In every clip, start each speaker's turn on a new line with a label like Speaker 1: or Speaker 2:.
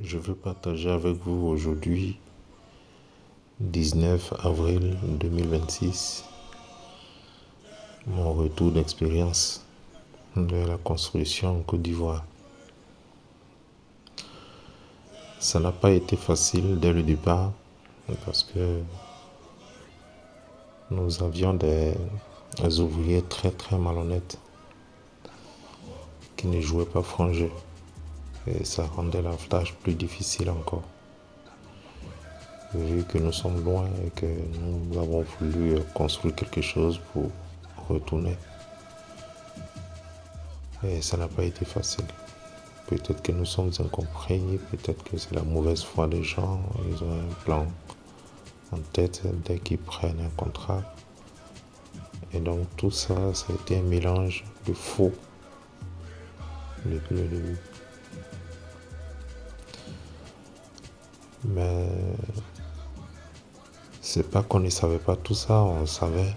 Speaker 1: Je veux partager avec vous aujourd'hui, 19 avril 2026, mon retour d'expérience de la construction en Côte d'Ivoire. Ça n'a pas été facile dès le départ parce que nous avions des ouvriers très malhonnêtes qui ne jouaient pas franc jeu et ça rendait la tâche plus difficile encore. Vu que nous sommes loin et que nous avons voulu construire quelque chose pour retourner. Et ça n'a pas été facile. Peut-être que nous sommes incompris, peut-être que c'est la mauvaise foi des gens. Ils ont un plan en tête dès qu'ils prennent un contrat. Et donc tout ça, ça a été un mélange de faux depuis le début. Mais c'est pas qu'on ne savait pas tout ça, on savait.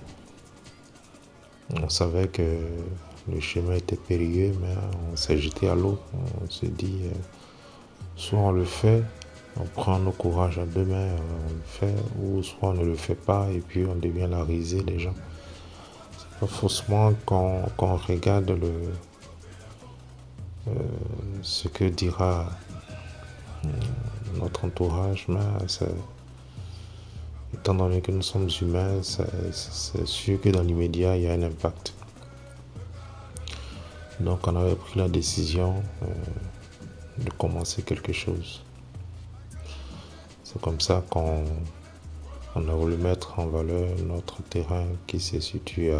Speaker 1: On savait que le chemin était périlleux, mais on s'est jeté à l'eau. On s'est dit, soit on le fait, on prend nos courages à deux mains, on le fait, ou soit on ne le fait pas et puis on devient la risée des gens. C'est pas forcément quand on regarde ce que dira notre entourage, mais étant donné que nous sommes humains, c'est sûr que dans l'immédiat, il y a un impact. Donc on avait pris la décision de commencer quelque chose. C'est comme ça qu'on a voulu mettre en valeur notre terrain qui se situe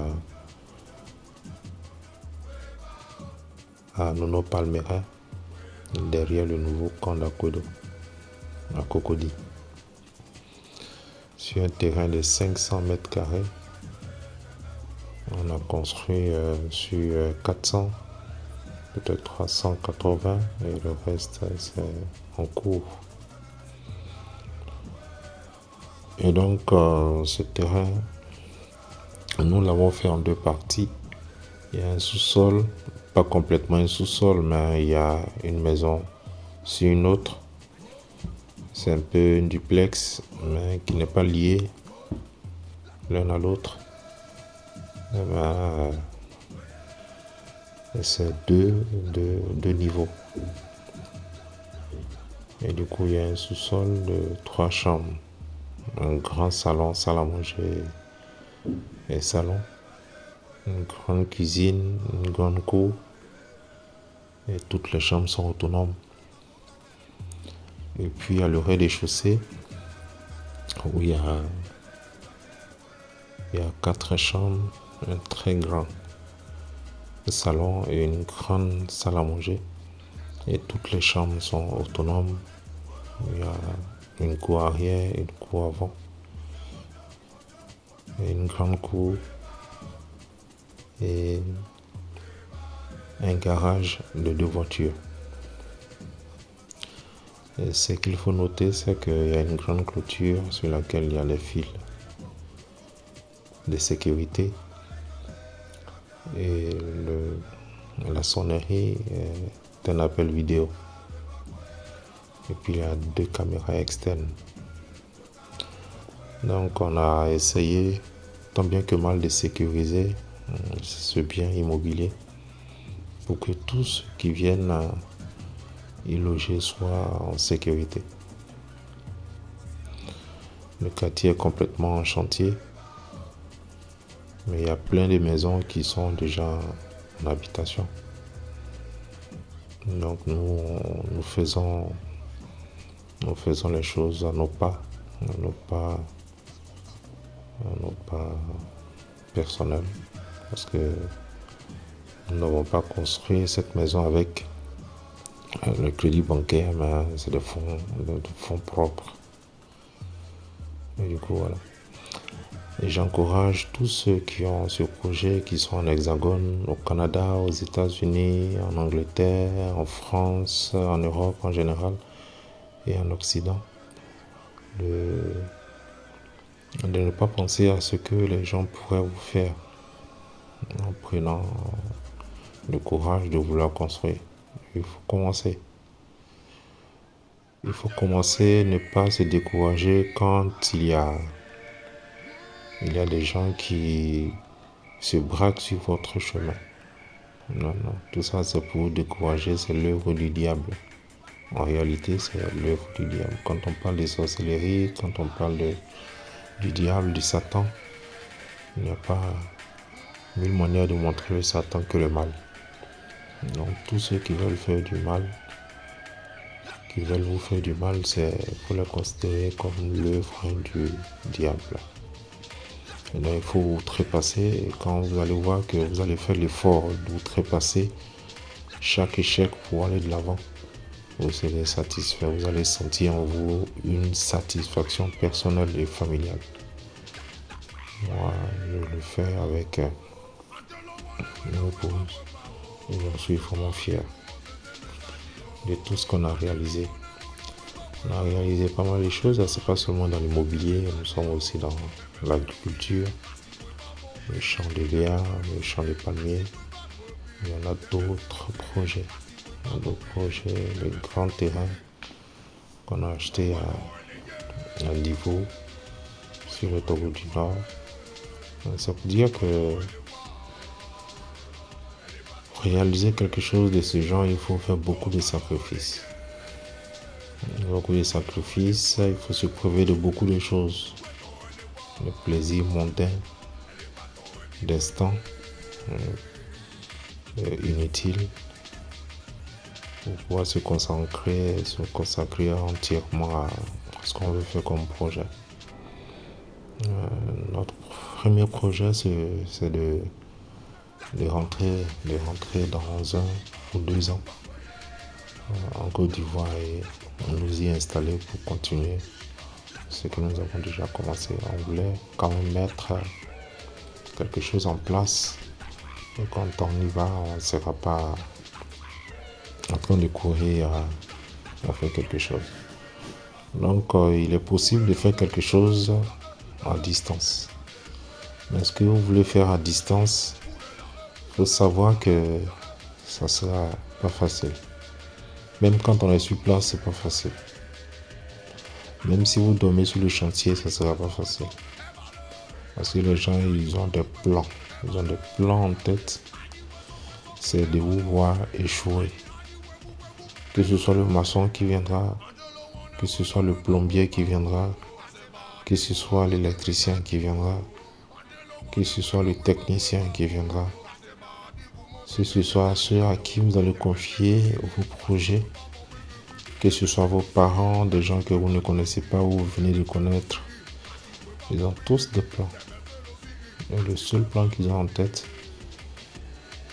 Speaker 1: à Nono Palmera, derrière le nouveau camp d'Akodo, à Cocody. Sur un terrain de 500 mètres carrés, on a construit sur 400, peut-être 380, et le reste c'est en cours. Et donc ce terrain, nous l'avons fait en deux parties. Il y a un sous-sol, pas complètement un sous-sol, mais il y a une maison sur une autre. C'est un peu une duplex, mais qui n'est pas lié l'un à l'autre. C'est deux niveaux. Et du coup, il y a un sous-sol de 3 chambres. Un grand salon, salle à manger et salon. Une grande cuisine, une grande cour. Et toutes les chambres sont autonomes. Et puis à le rez-de-chaussée, où il y a 4 chambres, un très grand salon et une grande salle à manger. Et toutes les chambres sont autonomes. Il y a une cour arrière et une cour avant. Et une grande cour et un garage de 2 voitures. Et ce qu'il faut noter, c'est qu'il y a une grande clôture sur laquelle il y a les fils de sécurité. Et la sonnerie est un appel vidéo. Et puis il y a 2 caméras externes. Donc on a essayé tant bien que mal de sécuriser ce bien immobilier pour que tous ceux qui viennent y loger soient en sécurité. Le quartier est complètement en chantier, mais il y a plein de maisons qui sont déjà en habitation. Donc nous faisons les choses à nos pas personnels, parce que nous n'avons pas construit cette maison avec le crédit bancaire, mais c'est de fonds propres. Et du coup, voilà. Et j'encourage tous ceux qui ont ce projet, qui sont en Hexagone, au Canada, aux États-Unis, en Angleterre, en France, en Europe en général et en Occident, de ne pas penser à ce que les gens pourraient vous faire en prenant le courage de vouloir construire. Il faut commencer. Il faut commencer, ne pas se décourager quand il y a des gens qui se braquent sur votre chemin. Non, non, tout ça c'est pour vous décourager, c'est l'œuvre du diable. En réalité, c'est l'œuvre du diable. Quand on parle de sorcellerie, quand on parle du diable, du Satan, il n'y a pas mille manières de montrer le Satan que le mal. Donc tous ceux qui veulent faire du mal, qui veulent vous faire du mal, c'est pour les considérer comme l'œuvre du diable. Et donc il faut vous trépasser, et quand vous allez voir que vous allez faire l'effort de vous trépasser chaque échec pour aller de l'avant, vous serez satisfait, vous allez sentir en vous une satisfaction personnelle et familiale. Moi, je le fais avec une épouse et j'en suis vraiment fier de tout ce qu'on a réalisé. On a réalisé pas mal de choses, c'est pas seulement dans l'immobilier, nous sommes aussi dans l'agriculture, le champ de lierre, le champ de palmiers. Il y en a d'autres projets, les grands terrains qu'on a achetés à Niveau, sur l'autoroute du Nord. Ça veut dire que pour réaliser quelque chose de ce genre, il faut faire beaucoup de sacrifices. Beaucoup de sacrifices, il faut se priver de beaucoup de choses. Le plaisir mondain, d'instant, inutile, pour pouvoir se consacrer entièrement à ce qu'on veut faire comme projet. Notre premier projet, c'est de rentrer dans 1 ou 2 ans en Côte d'Ivoire et nous y installer pour continuer ce que nous avons déjà commencé. On voulait quand même mettre quelque chose en place et quand on y va, on ne sera pas en train de courir à faire quelque chose. Donc il est possible de faire quelque chose à distance. Mais ce que vous voulez faire à distance, il faut savoir que ça ne sera pas facile. Même quand on est sur place, c'est pas facile. Même si vous dormez sur le chantier, ça ne sera pas facile. Parce que les gens, ils ont des plans. Ils ont des plans en tête. C'est de vous voir échouer. Que ce soit le maçon qui viendra, que ce soit le plombier qui viendra, que ce soit l'électricien qui viendra, que ce soit le technicien qui viendra, que ce soit ceux à qui vous allez confier vos projets, que ce soit vos parents, des gens que vous ne connaissez pas ou vous venez de connaître. Ils ont tous des plans. Et le seul plan qu'ils ont en tête,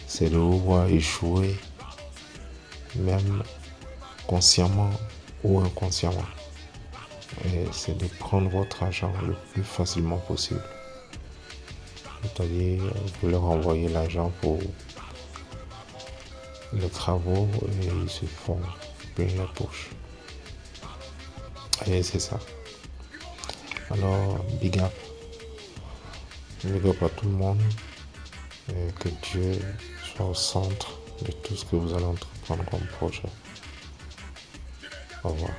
Speaker 1: c'est de vous voir échouer, même consciemment ou inconsciemment. Et c'est de prendre votre argent le plus facilement possible. C'est-à-dire, vous leur envoyez l'argent pour les travaux et ils se font payer la poche. Et c'est ça. Alors, big up. Big up à tout le monde. Et que Dieu soit au centre de tout ce que vous allez entreprendre comme projet. Au revoir.